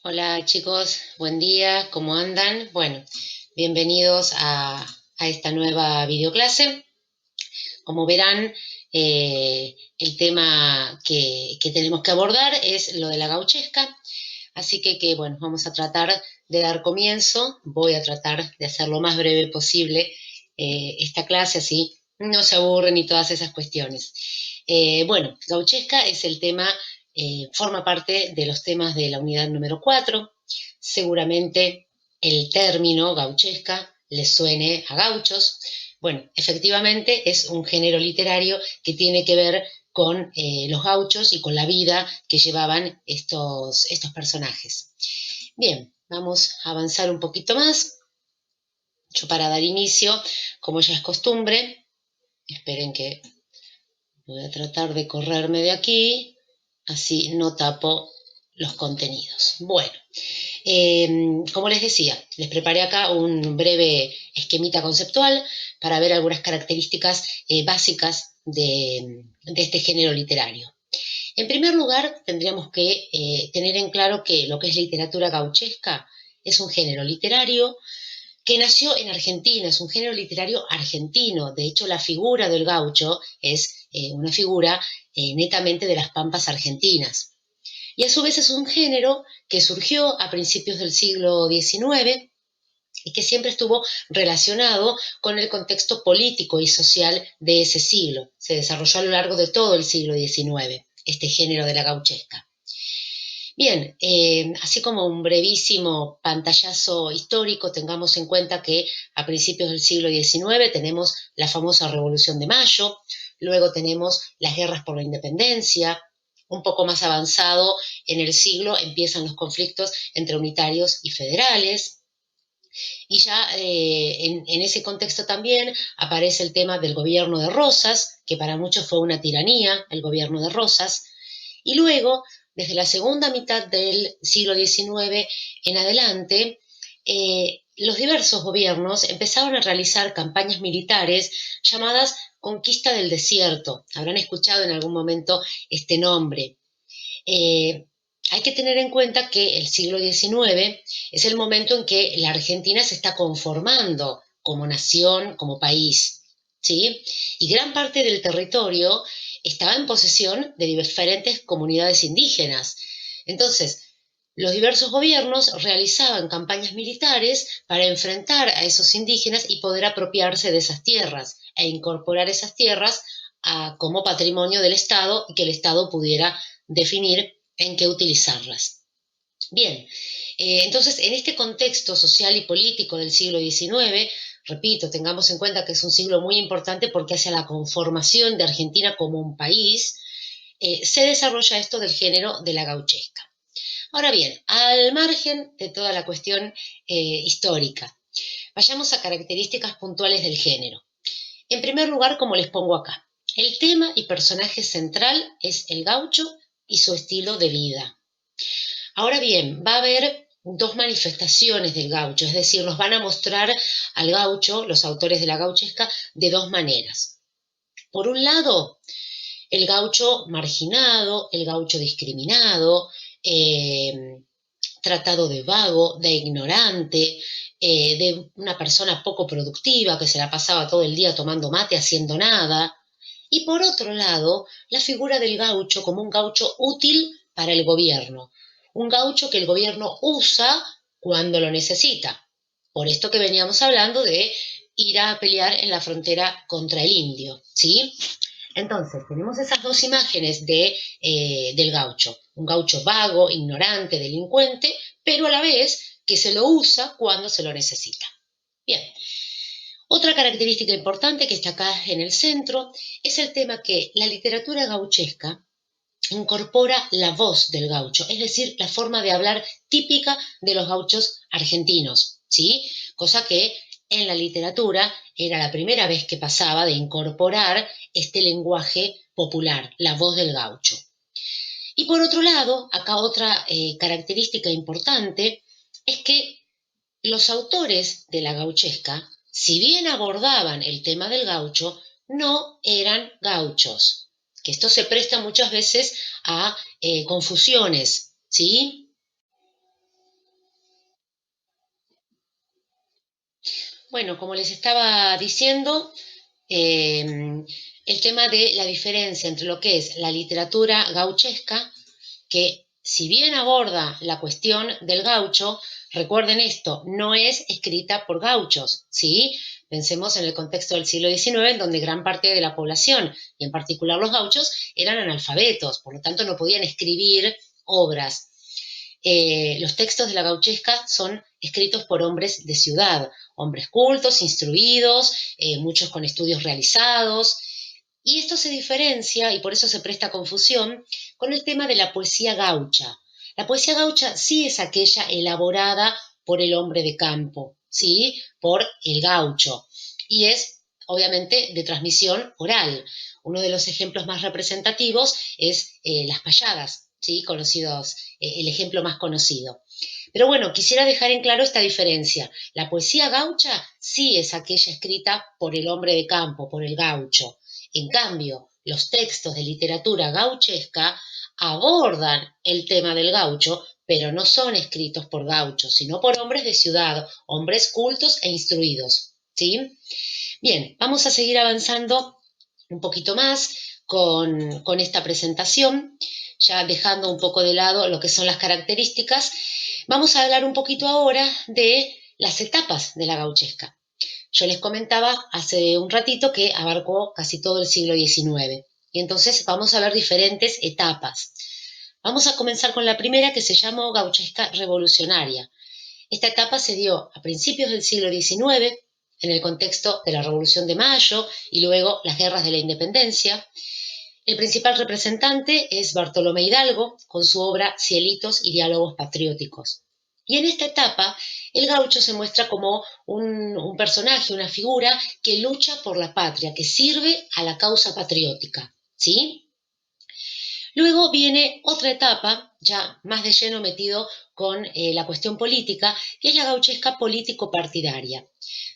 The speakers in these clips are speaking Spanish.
Hola chicos, buen día, ¿cómo andan? Bueno, bienvenidos a esta nueva videoclase. Como verán, el tema que tenemos que abordar es lo de la gauchesca, así que bueno, vamos a tratar de dar comienzo. Voy a tratar de hacer lo más breve posible esta clase, así no se aburren y todas esas cuestiones. Bueno, gauchesca es el tema, forma parte de los temas de la unidad número 4. Seguramente el término gauchesca les suene a gauchos. Bueno, efectivamente es un género literario que tiene que ver con los gauchos y con la vida que llevaban estos personajes. Bien, vamos a avanzar un poquito más. Yo para dar inicio, como ya es costumbre, esperen que voy a tratar de correrme de aquí, así no tapo los contenidos. Bueno, como les decía, les preparé acá un breve esquemita conceptual para ver algunas características básicas de este género literario. En primer lugar, tendríamos que tener en claro que lo que es literatura gauchesca es un género literario que nació en Argentina, es un género literario argentino. De hecho, la figura del gaucho es una figura netamente de las pampas argentinas. Y a su vez es un género que surgió a principios del siglo XIX y que siempre estuvo relacionado con el contexto político y social de ese siglo. Se desarrolló a lo largo de todo el siglo XIX, este género de la gauchesca. Bien, así como un brevísimo pantallazo histórico, tengamos en cuenta que a principios del siglo XIX tenemos la famosa Revolución de Mayo, luego tenemos las guerras por la independencia. Un poco más avanzado en el siglo empiezan los conflictos entre unitarios y federales, y ya en ese contexto también aparece el tema del gobierno de Rosas, que para muchos fue una tiranía, el gobierno de Rosas, y luego, desde la segunda mitad del siglo XIX en adelante, los diversos gobiernos empezaron a realizar campañas militares llamadas Conquista del Desierto. Habrán escuchado en algún momento este nombre. Eh, Hay que tener en cuenta que el siglo XIX es el momento en que la Argentina se está conformando como nación, como país, ¿sí? Y gran parte del territorio estaba en posesión de diferentes comunidades indígenas. Entonces, los diversos gobiernos realizaban campañas militares para enfrentar a esos indígenas y poder apropiarse de esas tierras e incorporar esas tierras como patrimonio del Estado y que el Estado pudiera definir en qué utilizarlas. Bien, entonces en este contexto social y político del siglo XIX, repito, tengamos en cuenta que es un siglo muy importante porque hacia la conformación de Argentina como un país, se desarrolla esto del género de la gauchesca. Ahora bien, al margen de toda la cuestión histórica, vayamos a características puntuales del género. En primer lugar, como les pongo acá, el tema y personaje central es el gaucho y su estilo de vida. Ahora bien, va a haber dos manifestaciones del gaucho, es decir, nos van a mostrar al gaucho, los autores de la gauchesca, de dos maneras. Por un lado, el gaucho marginado, el gaucho discriminado, tratado de vago, de ignorante, de una persona poco productiva que se la pasaba todo el día tomando mate, haciendo nada. Y por otro lado, la figura del gaucho como un gaucho útil para el gobierno, un gaucho que el gobierno usa cuando lo necesita. Por esto que veníamos hablando de ir a pelear en la frontera contra el indio, ¿sí? Entonces, tenemos esas dos imágenes del gaucho. Un gaucho vago, ignorante, delincuente, pero a la vez que se lo usa cuando se lo necesita. Bien, otra característica importante que está acá en el centro es el tema que la literatura gauchesca incorpora la voz del gaucho, es decir, la forma de hablar típica de los gauchos argentinos, ¿sí? Cosa que en la literatura era la primera vez que pasaba de incorporar este lenguaje popular, la voz del gaucho. Y por otro lado, acá otra característica importante es que los autores de la gauchesca, si bien abordaban el tema del gaucho, no eran gauchos, que esto se presta muchas veces a confusiones, ¿sí? Bueno, como les estaba diciendo, el tema de la diferencia entre lo que es la literatura gauchesca, que si bien aborda la cuestión del gaucho, recuerden esto, no es escrita por gauchos, ¿sí? Pensemos en el contexto del siglo XIX, en donde gran parte de la población, y en particular los gauchos, eran analfabetos, por lo tanto no podían escribir obras. Los textos de la gauchesca son escritos por hombres de ciudad, hombres cultos, instruidos, muchos con estudios realizados, y esto se diferencia, y por eso se presta confusión, con el tema de la poesía gaucha. La poesía gaucha sí es aquella elaborada por el hombre de campo, ¿sí? Por el gaucho, y es obviamente de transmisión oral. Uno de los ejemplos más representativos es las payadas, ¿sí? Conocidos, el ejemplo más conocido. Pero bueno, quisiera dejar en claro esta diferencia. La poesía gaucha sí es aquella escrita por el hombre de campo, por el gaucho. En cambio, los textos de literatura gauchesca abordan el tema del gaucho, pero no son escritos por gauchos, sino por hombres de ciudad, hombres cultos e instruidos. ¿Sí? Bien, vamos a seguir avanzando un poquito más con esta presentación, ya dejando un poco de lado lo que son las características. Vamos a hablar un poquito ahora de las etapas de la gauchesca. Yo les comentaba hace un ratito que abarcó casi todo el siglo XIX, y entonces vamos a ver diferentes etapas. Vamos a comenzar con la primera, que se llamó gauchesca revolucionaria. Esta etapa se dio a principios del siglo XIX, en el contexto de la Revolución de Mayo y luego las guerras de la Independencia. El principal representante es Bartolomé Hidalgo, con su obra Cielitos y Diálogos Patrióticos. Y en esta etapa, el gaucho se muestra como un personaje, una figura que lucha por la patria, que sirve a la causa patriótica, ¿sí? Luego viene otra etapa, ya más de lleno metido con la cuestión política, que es la gauchesca político-partidaria.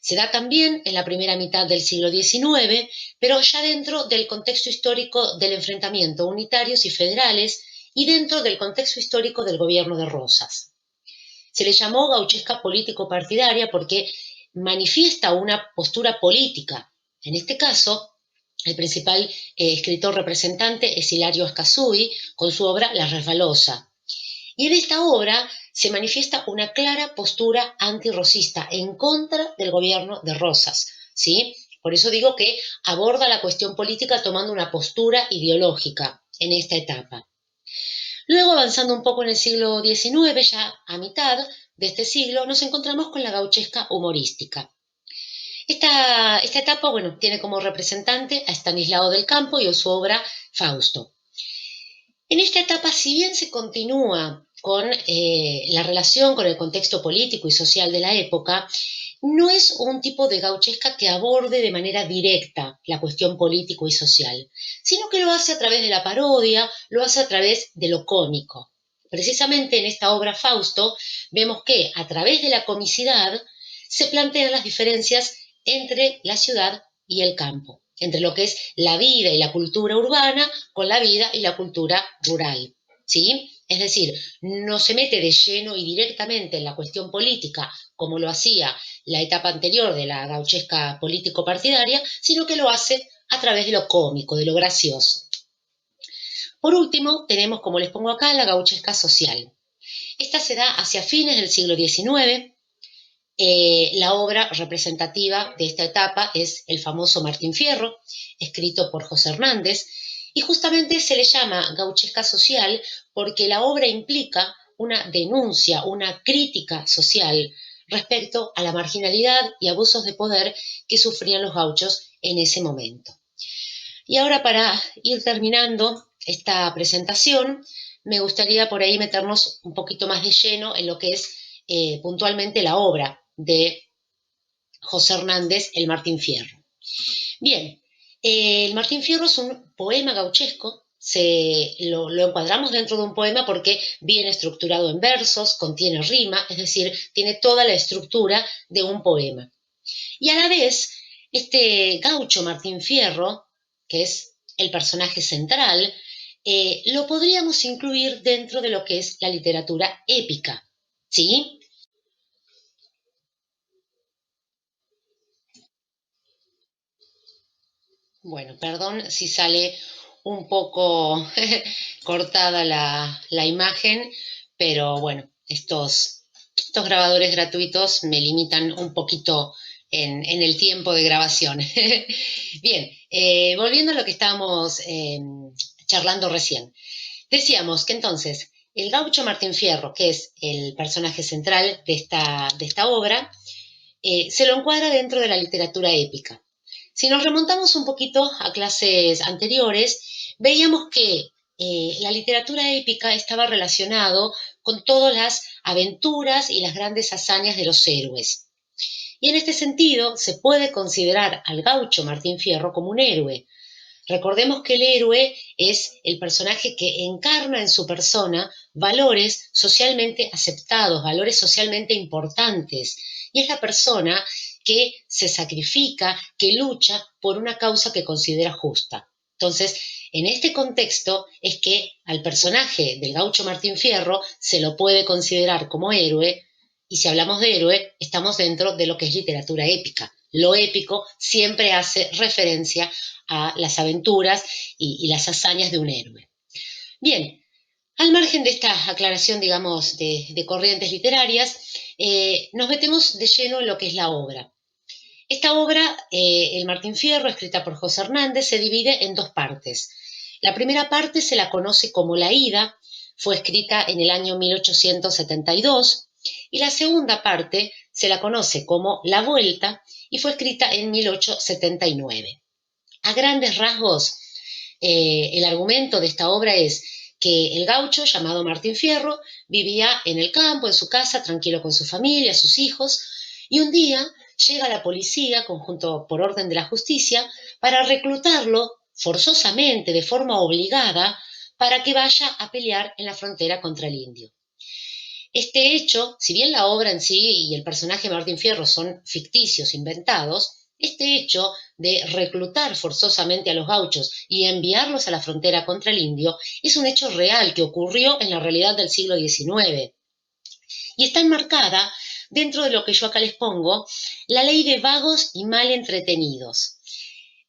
Se da también en la primera mitad del siglo XIX, pero ya dentro del contexto histórico del enfrentamiento unitarios y federales y dentro del contexto histórico del gobierno de Rosas. Se le llamó gauchesca político-partidaria porque manifiesta una postura política. En este caso, el principal escritor representante es Hilario Ascasuy, con su obra La Resbalosa. Y en esta obra se manifiesta una clara postura antirrosista en contra del gobierno de Rosas, ¿sí? Por eso digo que aborda la cuestión política tomando una postura ideológica en esta etapa. Luego, avanzando un poco en el siglo XIX, ya a mitad de este siglo, nos encontramos con la gauchesca humorística. Esta etapa, bueno, tiene como representante a Estanislao del Campo y su obra Fausto. En esta etapa, si bien se continúa con la relación con el contexto político y social de la época, no es un tipo de gauchesca que aborde de manera directa la cuestión político y social, sino que lo hace a través de la parodia, lo hace a través de lo cómico. Precisamente en esta obra Fausto vemos que a través de la comicidad se plantean las diferencias entre la ciudad y el campo, entre lo que es la vida y la cultura urbana con la vida y la cultura rural, ¿sí? Es decir, no se mete de lleno y directamente en la cuestión política como lo hacía la etapa anterior de la gauchesca político-partidaria, sino que lo hace a través de lo cómico, de lo gracioso. Por último, tenemos, como les pongo acá, la gauchesca social. Esta se da hacia fines del siglo XIX. La obra representativa de esta etapa es el famoso Martín Fierro, escrito por José Hernández, y justamente se le llama gauchesca social porque la obra implica una denuncia, una crítica social respecto a la marginalidad y abusos de poder que sufrían los gauchos en ese momento. Y ahora, para ir terminando esta presentación, me gustaría por ahí meternos un poquito más de lleno en lo que es puntualmente la obra de José Hernández, el Martín Fierro. Bien, el Martín Fierro es un poema gauchesco, lo encuadramos dentro de un poema porque viene estructurado en versos, contiene rima, es decir, tiene toda la estructura de un poema. Y a la vez, este gaucho Martín Fierro, que es el personaje central, lo podríamos incluir dentro de lo que es la literatura épica, ¿sí? Bueno, perdón si sale un poco cortada la imagen, pero bueno, estos grabadores gratuitos me limitan un poquito en el tiempo de grabación. Bien, volviendo a lo que estábamos charlando recién. Decíamos que entonces el gaucho Martín Fierro, que es el personaje central de esta obra, se lo encuadra dentro de la literatura épica. Si nos remontamos un poquito a clases anteriores, veíamos que la literatura épica estaba relacionado con todas las aventuras y las grandes hazañas de los héroes. Y en este sentido se puede considerar al gaucho Martín Fierro como un héroe. Recordemos que el héroe es el personaje que encarna en su persona valores socialmente aceptados, valores socialmente importantes, y es la persona que se sacrifica, que lucha por una causa que considera justa. Entonces, en este contexto es que al personaje del gaucho Martín Fierro se lo puede considerar como héroe, y si hablamos de héroe, estamos dentro de lo que es literatura épica. Lo épico siempre hace referencia a las aventuras y las hazañas de un héroe. Bien, al margen de esta aclaración, digamos, de corrientes literarias, nos metemos de lleno en lo que es la obra. Esta obra, El Martín Fierro, escrita por José Hernández, se divide en dos partes. La primera parte se la conoce como La Ida, fue escrita en el año 1872, y la segunda parte se la conoce como La Vuelta y fue escrita en 1879. A grandes rasgos, el argumento de esta obra es que el gaucho llamado Martín Fierro vivía en el campo, en su casa, tranquilo con su familia, sus hijos, y un día llega la policía, conjunto por orden de la justicia, para reclutarlo forzosamente, de forma obligada, para que vaya a pelear en la frontera contra el indio. Este hecho, si bien la obra en sí y el personaje de Martín Fierro son ficticios, inventados, este hecho de reclutar forzosamente a los gauchos y enviarlos a la frontera contra el indio es un hecho real que ocurrió en la realidad del siglo XIX y está enmarcada dentro de lo que yo acá les pongo, la ley de vagos y mal entretenidos.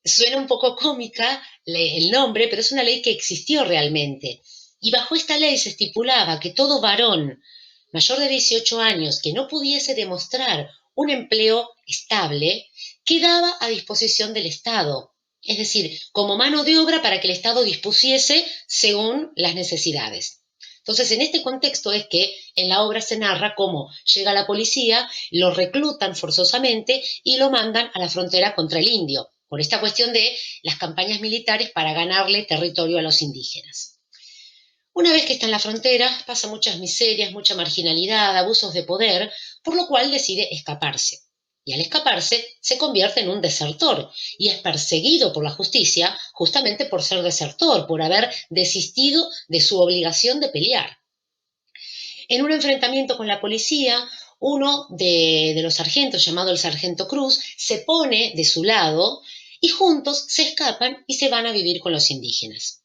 Suena un poco cómica el nombre, pero es una ley que existió realmente. Y bajo esta ley se estipulaba que todo varón mayor de 18 años que no pudiese demostrar un empleo estable quedaba a disposición del Estado, es decir, como mano de obra para que el Estado dispusiese según las necesidades. Entonces, en este contexto es que en la obra se narra cómo llega la policía, lo reclutan forzosamente y lo mandan a la frontera contra el indio, por esta cuestión de las campañas militares para ganarle territorio a los indígenas. Una vez que está en la frontera, pasa muchas miserias, mucha marginalidad, abusos de poder, por lo cual decide escaparse. Y al escaparse se convierte en un desertor y es perseguido por la justicia justamente por ser desertor, por haber desistido de su obligación de pelear. En un enfrentamiento con la policía, uno de los sargentos, llamado el sargento Cruz, se pone de su lado y juntos se escapan y se van a vivir con los indígenas.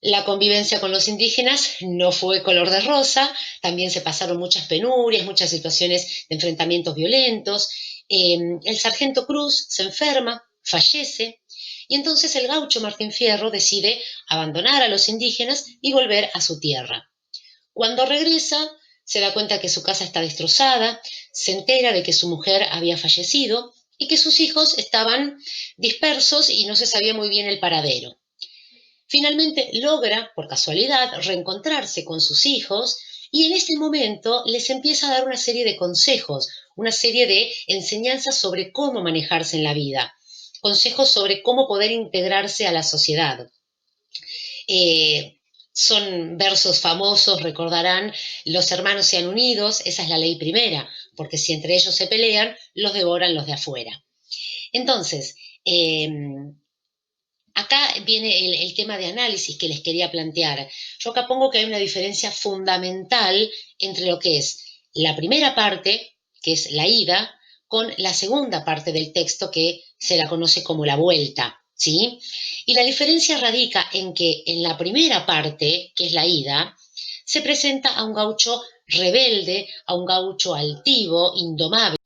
La convivencia con los indígenas no fue color de rosa, también se pasaron muchas penurias, muchas situaciones de enfrentamientos violentos. El sargento Cruz se enferma, fallece, y entonces el gaucho Martín Fierro decide abandonar a los indígenas y volver a su tierra. Cuando regresa, se da cuenta que su casa está destrozada, se entera de que su mujer había fallecido y que sus hijos estaban dispersos y no se sabía muy bien el paradero. Finalmente logra, por casualidad, reencontrarse con sus hijos y en ese momento les empieza a dar una serie de consejos, una serie de enseñanzas sobre cómo manejarse en la vida, consejos sobre cómo poder integrarse a la sociedad. Eh, Son versos famosos, recordarán, los hermanos sean unidos, esa es la ley primera, porque si entre ellos se pelean, los devoran los de afuera. Entonces, eh, acá viene el tema de análisis que les quería plantear. Yo acá pongo que hay una diferencia fundamental entre lo que es la primera parte, que es la ida, con la segunda parte del texto que se la conoce como la vuelta, ¿sí? Y la diferencia radica en que en la primera parte, que es la ida, se presenta a un gaucho rebelde, a un gaucho altivo, indomable.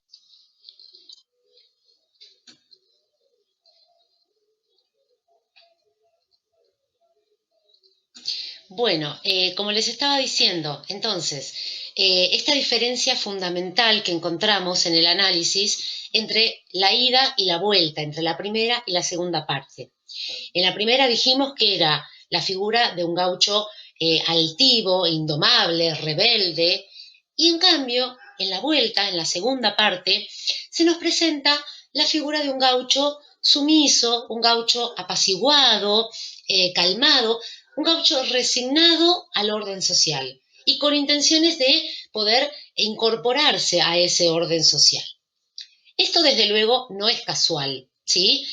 Bueno, como les estaba diciendo, entonces, esta diferencia fundamental que encontramos en el análisis entre la ida y la vuelta, entre la primera y la segunda parte. En la primera dijimos que era la figura de un gaucho altivo, indomable, rebelde, y en cambio, en la vuelta, en la segunda parte, se nos presenta la figura de un gaucho sumiso, un gaucho apaciguado, calmado, un gaucho resignado al orden social y con intenciones de poder incorporarse a ese orden social. Esto desde luego no es casual, ¿sí?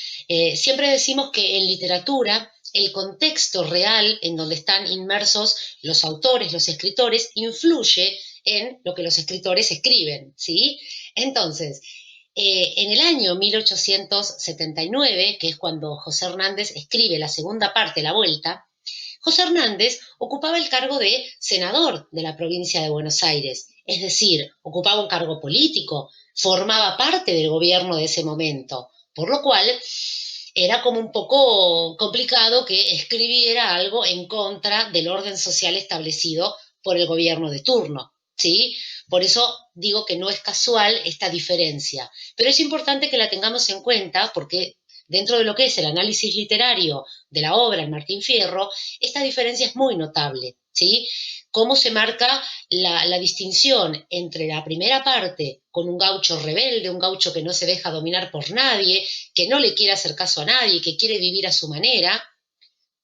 Siempre decimos que en literatura el contexto real en donde están inmersos los autores, los escritores, influye en lo que los escritores escriben, ¿sí? Entonces, en el año 1879, que es cuando José Hernández escribe la segunda parte, La Vuelta, José Hernández ocupaba el cargo de senador de la provincia de Buenos Aires, es decir, ocupaba un cargo político, formaba parte del gobierno de ese momento, por lo cual era como un poco complicado que escribiera algo en contra del orden social establecido por el gobierno de turno, ¿sí? Por eso digo que no es casual esta diferencia, pero es importante que la tengamos en cuenta porque dentro de lo que es el análisis literario de la obra en Martín Fierro, esta diferencia es muy notable, ¿sí? Cómo se marca la distinción entre la primera parte con un gaucho rebelde, un gaucho que no se deja dominar por nadie, que no le quiere hacer caso a nadie, que quiere vivir a su manera,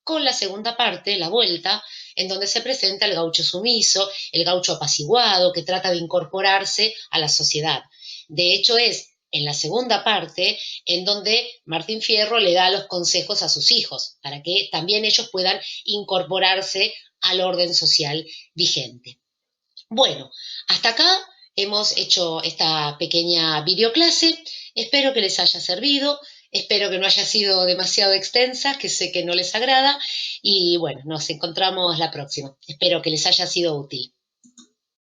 con la segunda parte, la vuelta, en donde se presenta el gaucho sumiso, el gaucho apaciguado, que trata de incorporarse a la sociedad. De hecho, es en la segunda parte en donde Martín Fierro le da los consejos a sus hijos, para que también ellos puedan incorporarse al orden social vigente. Bueno, hasta acá hemos hecho esta pequeña videoclase. Espero que les haya servido. Espero que no haya sido demasiado extensa, que sé que no les agrada. Y bueno, nos encontramos la próxima. Espero que les haya sido útil.